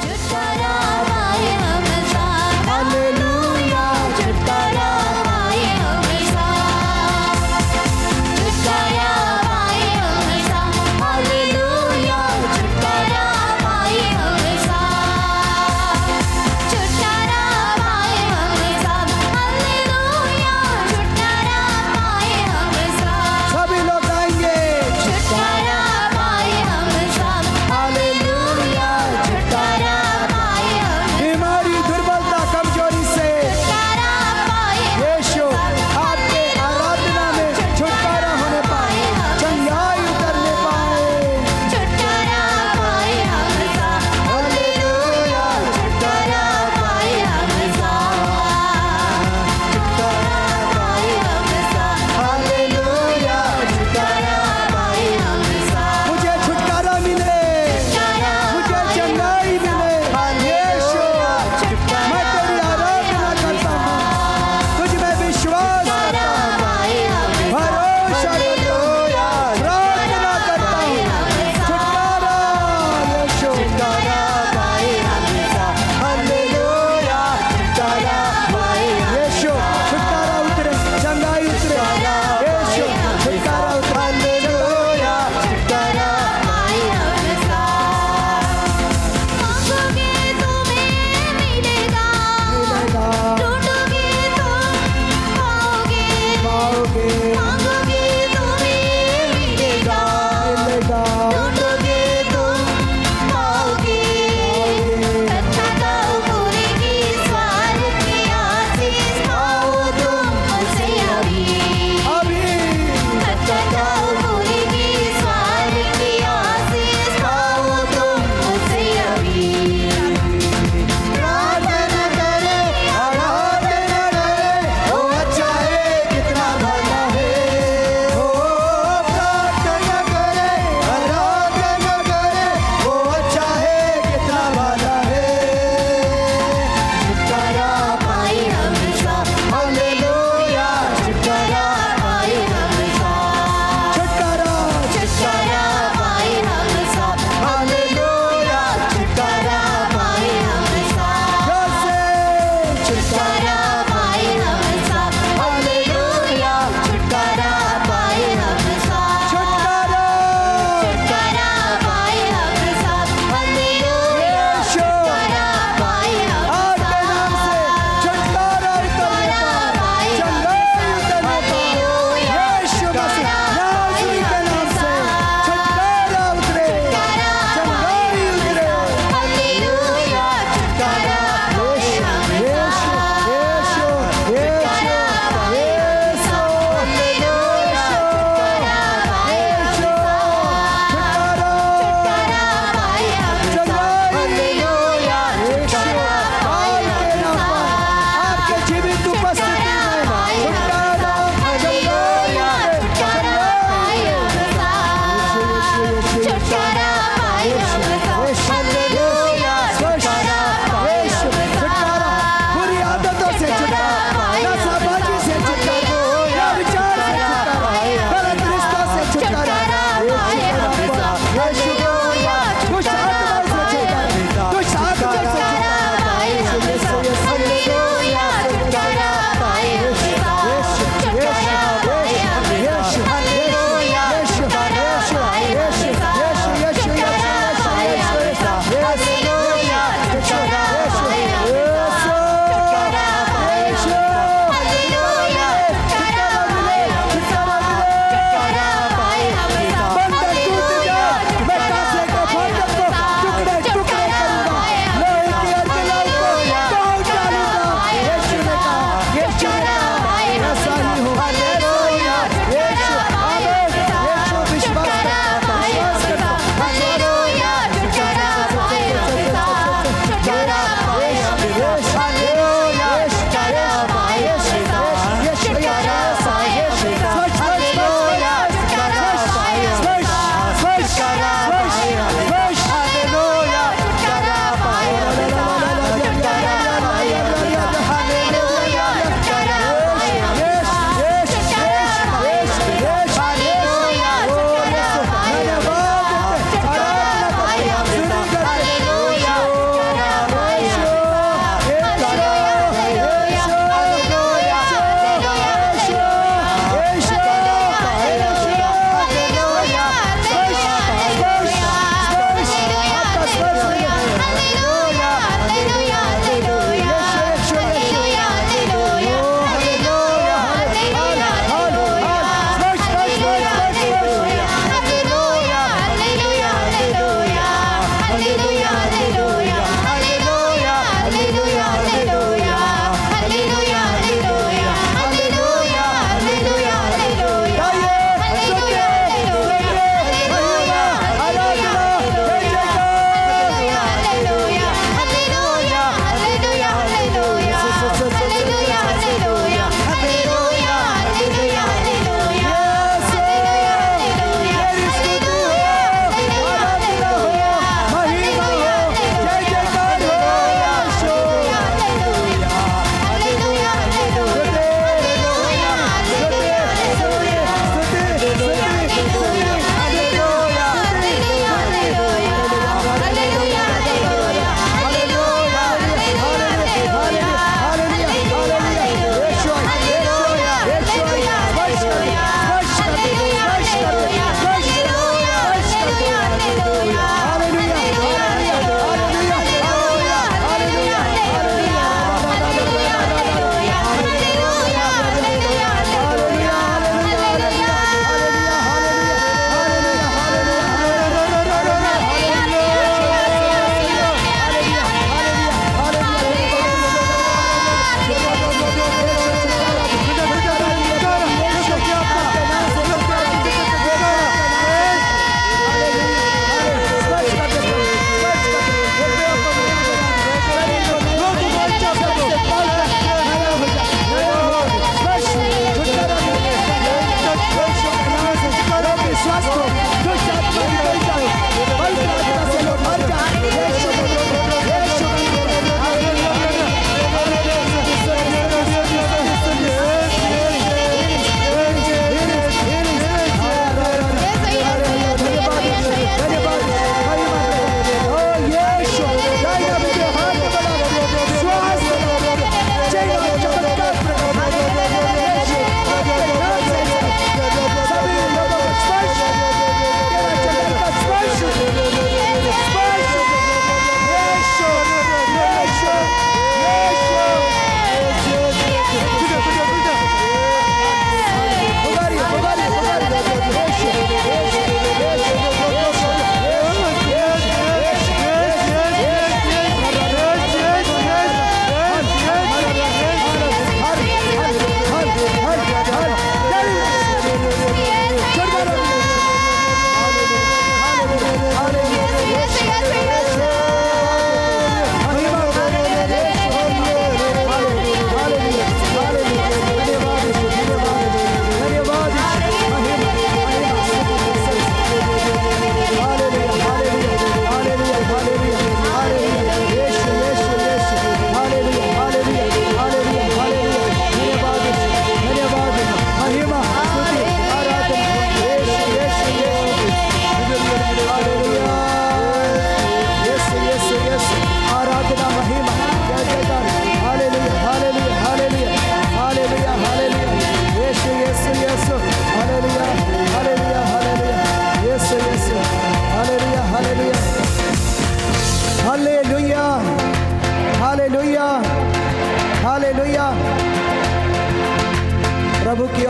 छुटकारा पाए हम सारे, हालेलुया छुटकारा पाए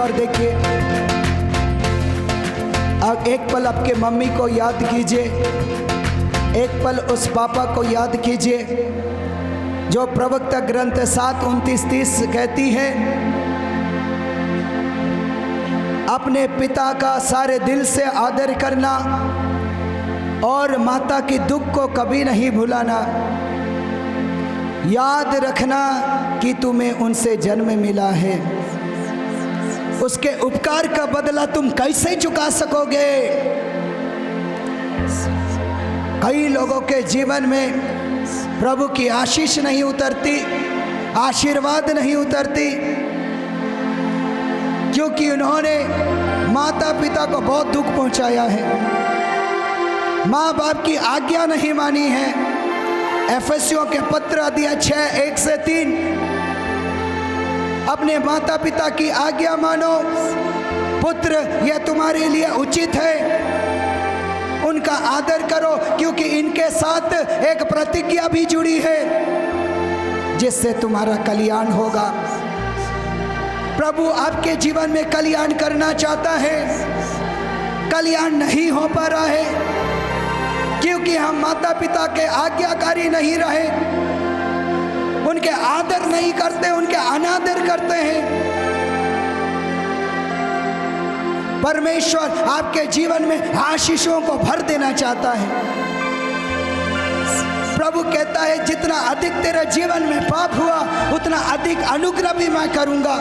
और देखिए, अब एक पल आपके मम्मी को याद कीजिए, एक पल उस पापा को याद कीजिए जो प्रवक्ता ग्रंथ 7:29-30 कहती है, अपने पिता का सारे दिल से आदर करना और माता की दुख को कभी नहीं भुलाना। याद रखना कि तुम्हें उनसे जन्म मिला है, उसके उपकार का बदला तुम कैसे चुका सकोगे। कई लोगों के जीवन में प्रभु की आशीष नहीं उतरती, आशीर्वाद नहीं उतरती, क्योंकि उन्होंने माता पिता को बहुत दुख पहुंचाया है, माँ बाप की आज्ञा नहीं मानी है। एफेसियों के पत्र अध्याय 6:1-3, अपने माता पिता की आज्ञा मानो पुत्र, यह तुम्हारे लिए उचित है, उनका आदर करो, क्योंकि इनके साथ एक प्रतिज्ञा भी जुड़ी है जिससे तुम्हारा कल्याण होगा। प्रभु आपके जीवन में कल्याण करना चाहता है, कल्याण नहीं हो पा रहा है क्योंकि हम माता पिता के आज्ञाकारी नहीं रहे, उनके आदर नहीं करते, उनके अनादर करते हैं। परमेश्वर आपके जीवन में आशीषों को भर देना चाहता है। प्रभु कहता है, जितना अधिक तेरे जीवन में पाप हुआ उतना अधिक अनुग्रह भी मैं करूंगा।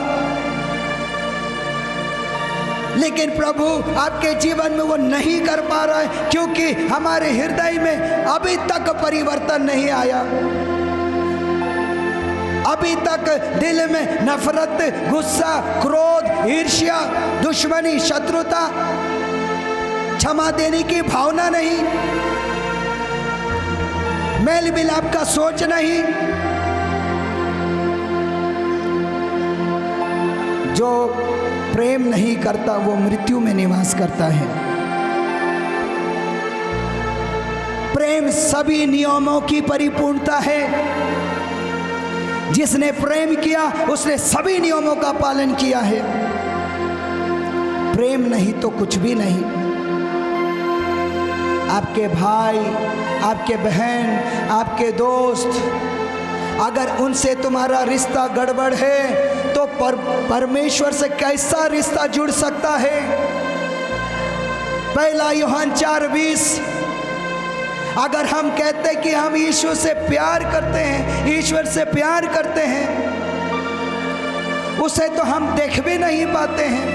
लेकिन प्रभु आपके जीवन में वो नहीं कर पा रहा है क्योंकि हमारे हृदय में अभी तक परिवर्तन नहीं आया, अभी तक दिल में नफरत, गुस्सा, क्रोध, ईर्ष्या, दुश्मनी, शत्रुता, क्षमा देने की भावना नहीं, मेल मिलाप का सोच नहीं। जो प्रेम नहीं करता वो मृत्यु में निवास करता है। प्रेम सभी नियमों की परिपूर्णता है। जिसने प्रेम किया उसने सभी नियमों का पालन किया है। प्रेम नहीं तो कुछ भी नहीं। आपके भाई, आपके बहन, आपके दोस्त, अगर उनसे तुम्हारा रिश्ता गड़बड़ है तो परमेश्वर से कैसा रिश्ता जुड़ सकता है। 1 यूहन्ना 4:20, अगर हम कहते कि हम ईश्वर से प्यार करते हैं, ईश्वर से प्यार करते हैं, उसे तो हम देख भी नहीं पाते हैं,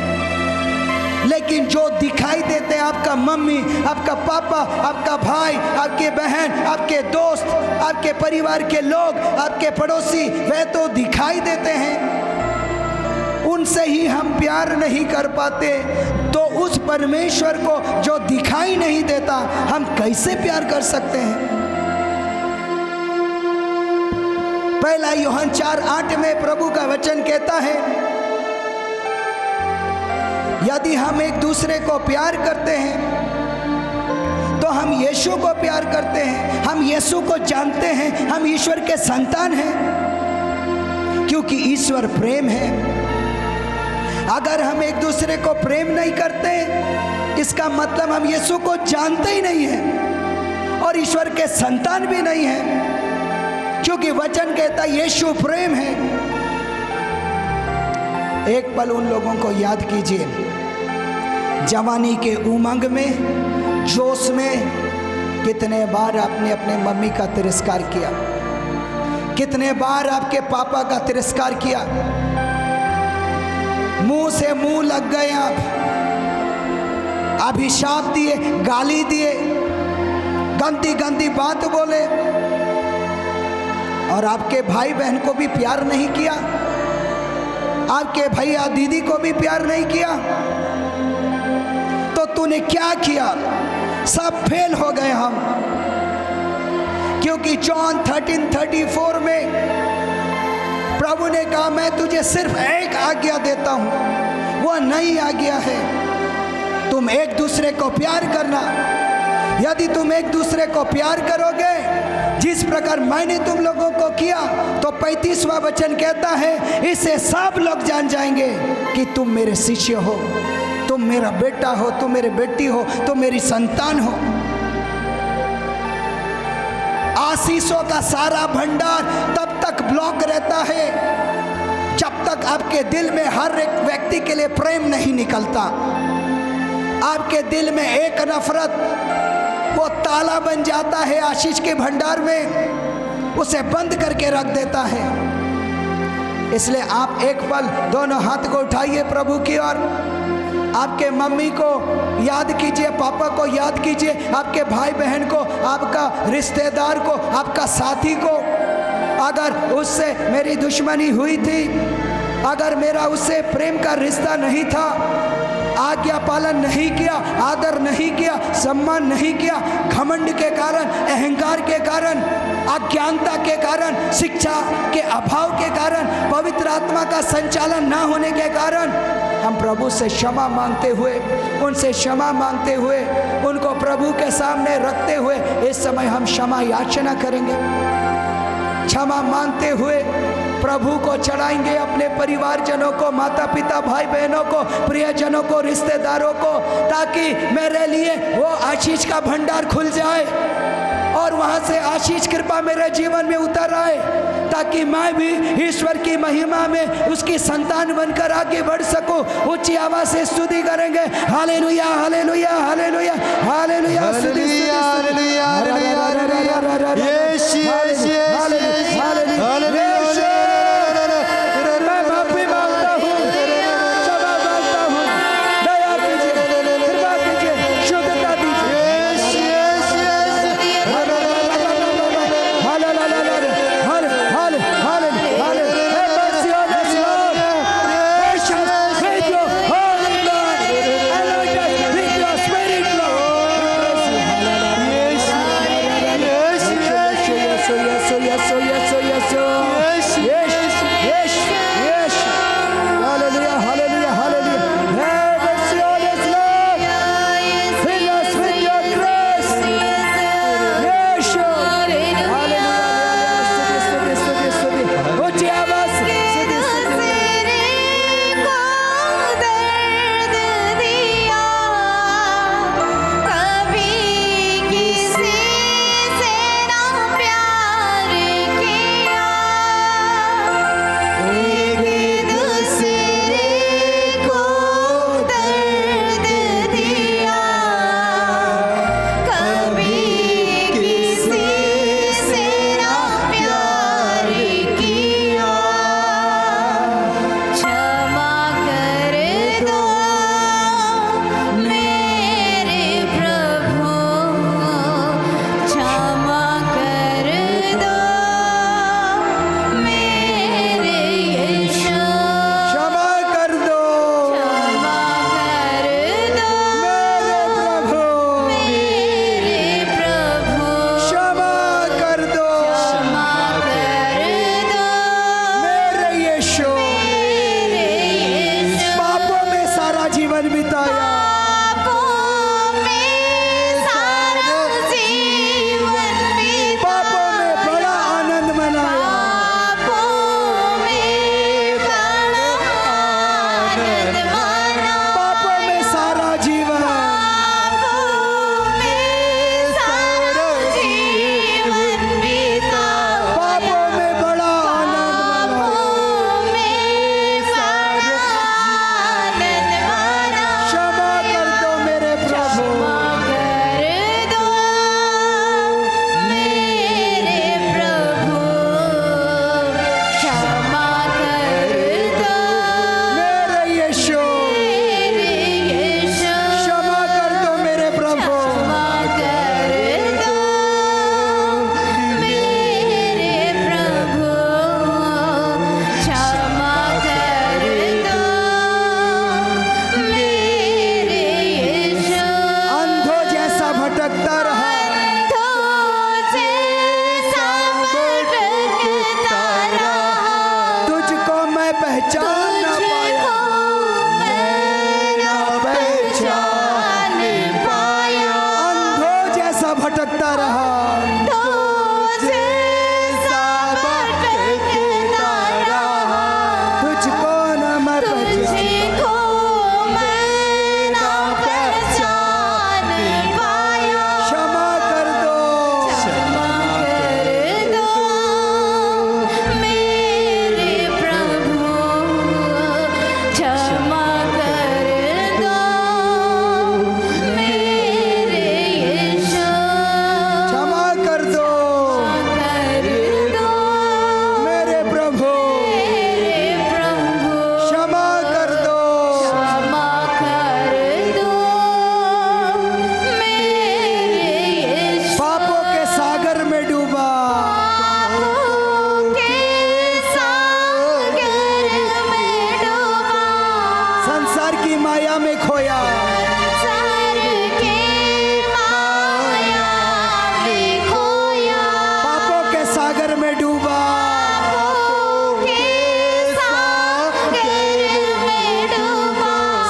लेकिन जो दिखाई देते हैं, आपका मम्मी, आपका पापा, आपका भाई, आपके बहन, आपके दोस्त, आपके परिवार के लोग, आपके पड़ोसी, वे तो दिखाई देते हैं। उनसे ही हम प्यार नहीं कर पाते तो उस परमेश्वर को जो दिखाई नहीं देता हम कैसे प्यार कर सकते हैं। 1 यूहन्ना 4:8 में प्रभु का वचन कहता है, यदि हम एक दूसरे को प्यार करते हैं तो हम यीशु को प्यार करते हैं, हम यीशु को जानते हैं, हम ईश्वर के संतान हैं, क्योंकि ईश्वर प्रेम है। अगर हम एक दूसरे को प्रेम नहीं करते, इसका मतलब हम यीशु को जानते ही नहीं हैं और ईश्वर के संतान भी नहीं हैं, क्योंकि वचन कहता है यीशु प्रेम है। एक पल उन लोगों को याद कीजिए, जवानी के उमंग में, जोश में, कितने बार आपने अपने मम्मी का तिरस्कार किया, कितने बार आपके पापा का तिरस्कार किया, मुंह से मुंह लग गए, आप अभिशाप दिए, गाली दिए, गंदी गंदी बात बोले, और आपके भाई बहन को भी प्यार नहीं किया, आपके भैया दीदी को भी प्यार नहीं किया। तो तूने क्या किया? सब फेल हो गए हम, क्योंकि जॉन 13:34 में प्रभु ने कहा, मैं तुझे सिर्फ एक आज्ञा देता हूं, वो नई आज्ञा है, तुम एक दूसरे को प्यार करना। यदि तुम एक दूसरे को प्यार करोगे जिस प्रकार मैंने तुम लोगों को किया, तो 35वां वचन कहता है, इससे सब लोग जान जाएंगे कि तुम मेरे शिष्य हो, तुम मेरा बेटा हो, तुम मेरी बेटी हो, तुम मेरी संतान हो। आशीषों का सारा भंडार तब तक ब्लॉक रहता है जब तक आपके दिल में हर एक व्यक्ति के लिए प्रेम नहीं निकलता। आपके दिल में एक नफरत वो ताला बन जाता है आशीष के भंडार में, उसे बंद करके रख देता है। इसलिए आप एक पल दोनों हाथ को उठाइए प्रभु की ओर। आपके मम्मी को याद कीजिए, पापा को याद कीजिए, आपके भाई बहन को, आपका रिश्तेदार को, आपका साथी को। अगर उससे मेरी दुश्मनी हुई थी, अगर मेरा उससे प्रेम का रिश्ता नहीं था, आज्ञा पालन नहीं किया, आदर नहीं किया, सम्मान नहीं किया, घमंड के कारण, अहंकार के कारण, अज्ञानता के कारण, शिक्षा के अभाव के कारण, पवित्र आत्मा का संचालन ना होने के कारण, हम प्रभु से क्षमा मांगते हुए, उनसे क्षमा मांगते हुए, उनको प्रभु के सामने रखते हुए इस समय हम क्षमा याचना करेंगे। क्षमा मांगते हुए प्रभु को चढ़ाएंगे, अपने परिवारजनों को, माता पिता, भाई बहनों को, प्रियजनों को, रिश्तेदारों को, ताकि मेरे लिए वो आशीष का भंडार खुल जाए और वहां से आशीष कृपा मेरे जीवन में उतर आए, ताकि मैं भी ईश्वर की महिमा में उसकी संतान बनकर आगे बढ़ सकूं। ऊंची आवाज से स्तुति करेंगे, hallelujah hallelujah hallelujah hallelujah hallelujah hallelujah. मैं माफी मांगता हूँ, क्षमा मांगता हूँ, दया कीजिए, कृपा कीजिए, शुद्धता दीजिए। जैसा भटकता रहा, तुझको न मैं क्षमा कर दो, क्षमा कर दो मेरे प्रभु, क्षमा कर दो। पापों के सागर में डूबा, संसार की माया में खोया, पापों के सागर में डूबा,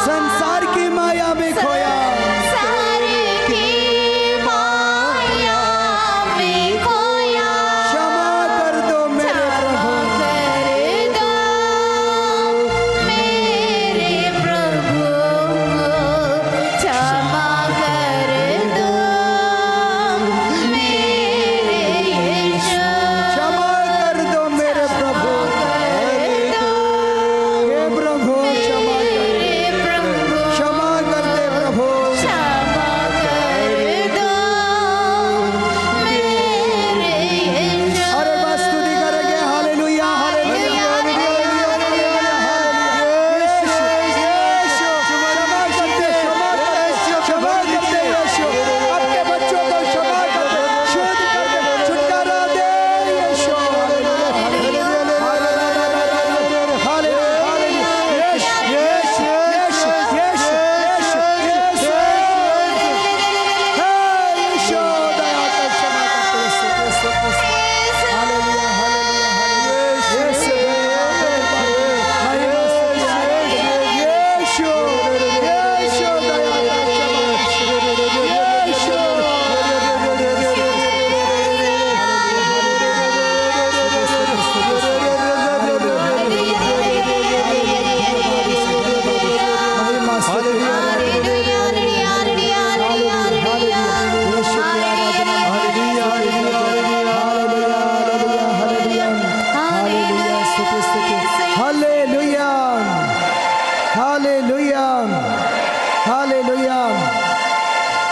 संसार की माया में खोया। क्षमा कर दो मेरे प्रभु, क्षमा कर दो मेरे प्रभु, हे प्रभु क्षमा कर, क्षमा कर दे प्रभु। अरे बस स्तुति करेंगे, hallelujah hallelujah hallelujah hallelujah hallelujah. यीशु क्षमा करते, क्षमा करते यीशु, आपके बच्चों को क्षमा करते, शुद्ध करते, छुटकारा दे यीशु। Hallelujah hallelujah hallelujah.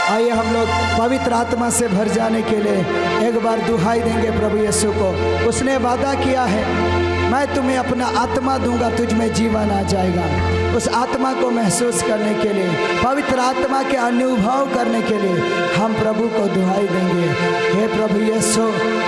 आइए हम लोग पवित्र आत्मा से भर जाने के लिए एक बार दुहाई देंगे प्रभु यीशु को। उसने वादा किया है, मैं तुम्हें अपना आत्मा दूंगा, तुझ में जीवन आ जाएगा। उस आत्मा को महसूस करने के लिए, पवित्र आत्मा के अनुभव करने के लिए हम प्रभु को दुहाई देंगे। हे प्रभु यीशु,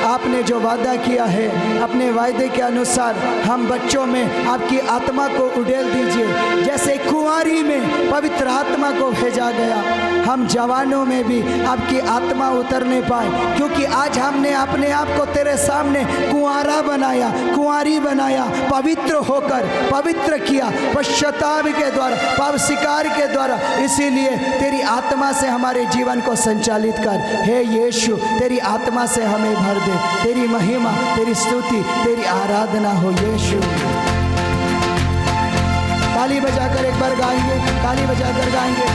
आपने जो वादा किया है, अपने वायदे के अनुसार हम बच्चों में आपकी आत्मा को उड़ेल दीजिए। जैसे कुंवारी में पवित्र आत्मा को भेजा गया, हम जवानों में भी आपकी आत्मा उतरने पाए, क्योंकि आज हमने अपने आप को तेरे सामने कुंवारा बनाया, कुंवारी बनाया, पवित्र होकर पवित्र किया पश्चाताप के द्वारा, पाप स्वीकार के द्वारा। इसीलिए तेरी आत्मा से हमारे जीवन को संचालित कर। हे यीशु, तेरी आत्मा से हमें भर दे। तेरी महिमा, तेरी स्तुति, तेरी आराधना हो यीशु। ताली बजाकर एक बार गाएंगे, ताली बजाकर गाएंगे।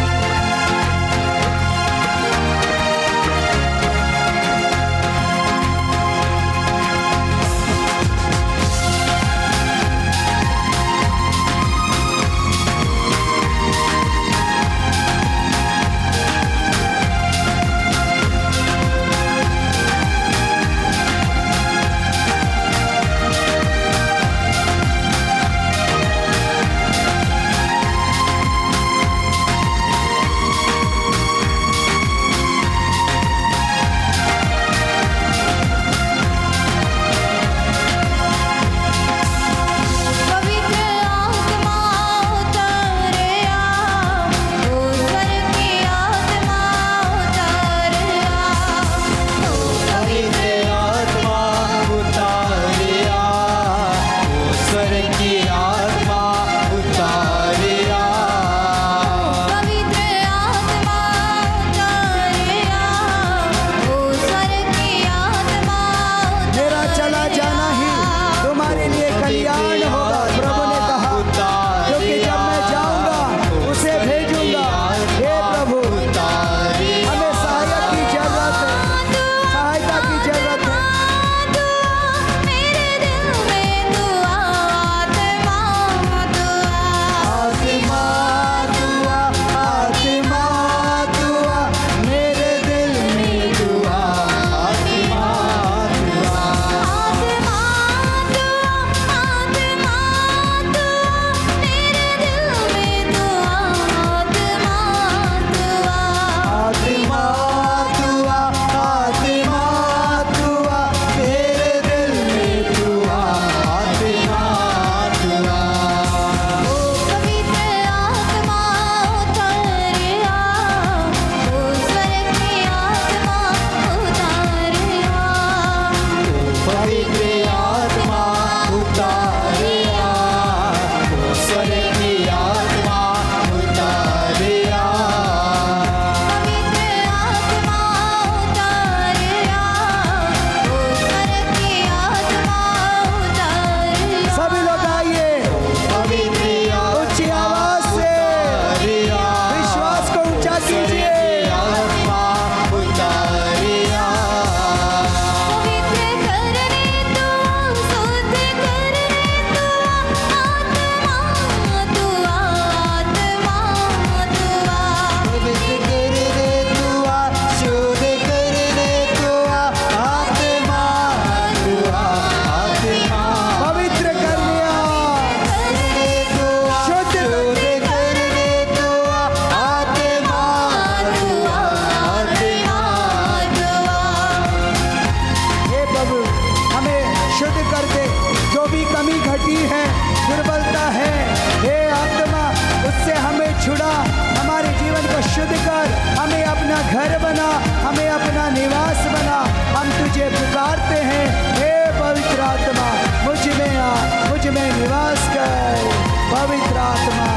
जुड़ा, हमारे जीवन को शुद्ध कर, हमें अपना घर बना, हमें अपना निवास बना। हम तुझे पुकारते हैं, हे पवित्र आत्मा मुझ में आ, मुझ में निवास कर। पवित्र आत्मा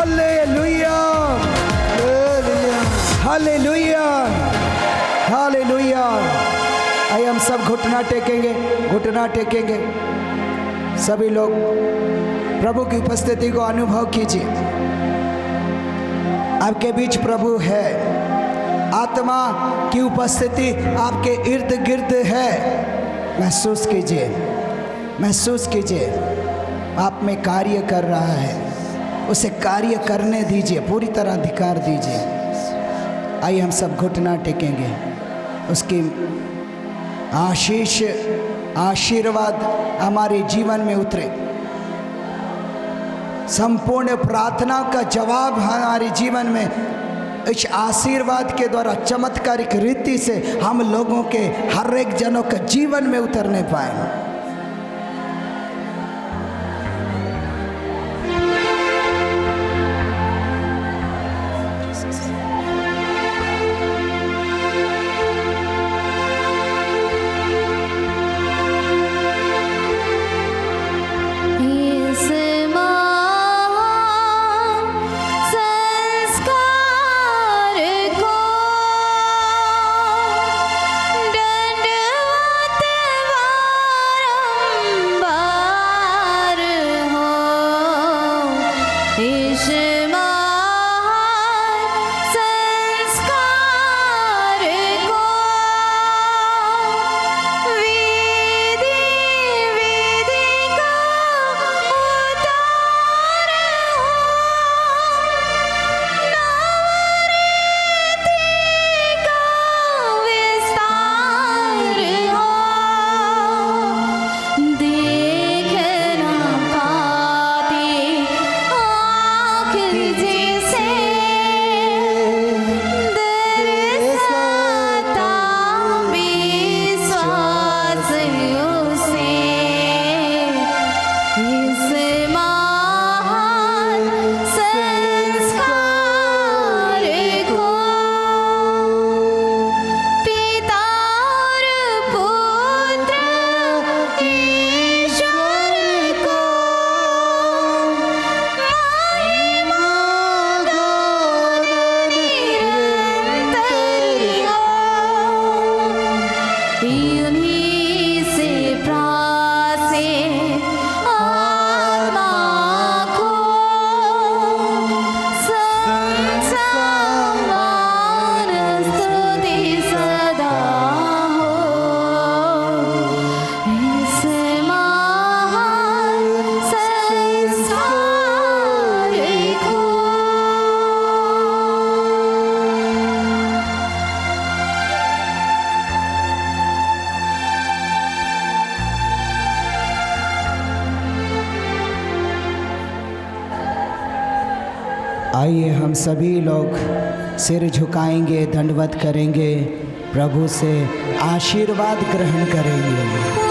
हालेलुया, हालेलुया, हालेलुया। आइए हम सब घुटना टेकेंगे, घुटना टेकेंगे। सभी लोग प्रभु की उपस्थिति को अनुभव कीजिए। आपके बीच प्रभु है, आत्मा की उपस्थिति आपके इर्द गिर्द है। महसूस कीजिए, महसूस कीजिए, आप में कार्य कर रहा है, उसे कार्य करने दीजिए, पूरी तरह अधिकार दीजिए। आइए हम सब घुटना टेकेंगे, उसकी आशीष आशीर्वाद हमारे जीवन में उतरे। संपूर्ण प्रार्थना का जवाब हमारे जीवन में इस आशीर्वाद के द्वारा चमत्कारिक रीति से हम लोगों के हर एक जनों के जीवन में उतरने पाए। आइए हम सभी लोग सिर झुकाएंगे, दंडवत करेंगे, प्रभु से आशीर्वाद ग्रहण करेंगे।